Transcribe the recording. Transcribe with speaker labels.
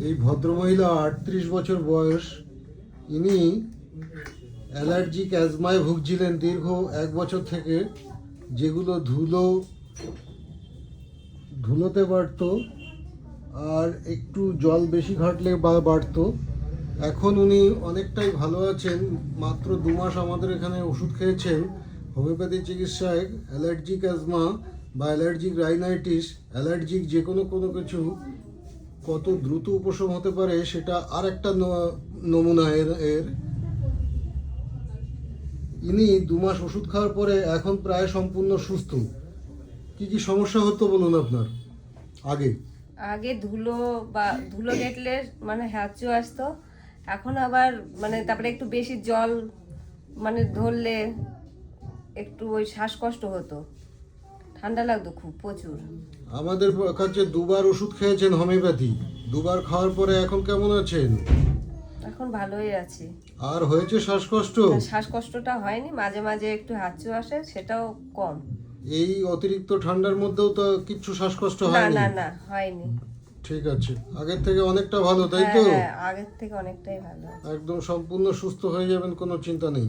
Speaker 1: এই ভদ্রমহিলা ৩৮ বছর বয়স। ইনি অ্যালার্জিক অ্যাজমায় ভুগছিলেন দীর্ঘ 1 বছর থেকে, যেগুলো ধুলোতে বাড়তো আর একটু জল বেশি ঘাটলে বাড়তো। এখন উনি অনেকটাই ভালো আছেন। মাত্র 2 মাস আমাদের এখানে ওষুধ খেয়েছেন। হোমিওপ্যাথি চিকিৎসায় অ্যালার্জিক অ্যাজমা বা অ্যালার্জিক রাইনাইটিস, অ্যালার্জিক যে কোনো কিছু কত দ্রুত উপশম হতে পারে সেটা আর একটা নমুনা এর। ইনি 2 মাস ওষুধ খাওয়ার পরে এখন প্রায় সম্পূর্ণ সুস্থ। কি কি সমস্যা হতো বলুন আপনার? আগে
Speaker 2: আগে ধুলো দেখলে মানে হ্যাঁচু আসতো। এখন আবার মানে তারপরে একটু বেশি জল মানে ধরলে একটু ওই শ্বাসকষ্ট হতো, ঠান্ডা লাগতো খুব প্রচুর।
Speaker 1: আমাদের কাছে 2 বার ওষুধ খেয়েছেন হোমিওপ্যাথি। 2 বার খাওয়ার পরে এখন কেমন আছেন?
Speaker 2: এখন ভালোই আছি।
Speaker 1: আর হয়েছে শ্বাসকষ্ট?
Speaker 2: শ্বাসকষ্টটা হয়নি, মাঝে মাঝে একটু হ্যাঁচু আসে, সেটাও কম।
Speaker 1: এই অতিরিক্ত ঠান্ডার মধ্যেও তো কিচ্ছু শ্বাসকষ্ট
Speaker 2: না
Speaker 1: হয়নি?
Speaker 2: না না, হয়নি।
Speaker 1: ঠিক আছে, আগের থেকে অনেকটা ভালো, তাই
Speaker 2: হ্যাঁ
Speaker 1: তো?
Speaker 2: হ্যাঁ, আগের থেকে অনেকটাই ভালো আছে।
Speaker 1: একদম সম্পূর্ণ সুস্থ হয়ে যাবেন, কোনো চিন্তা নেই।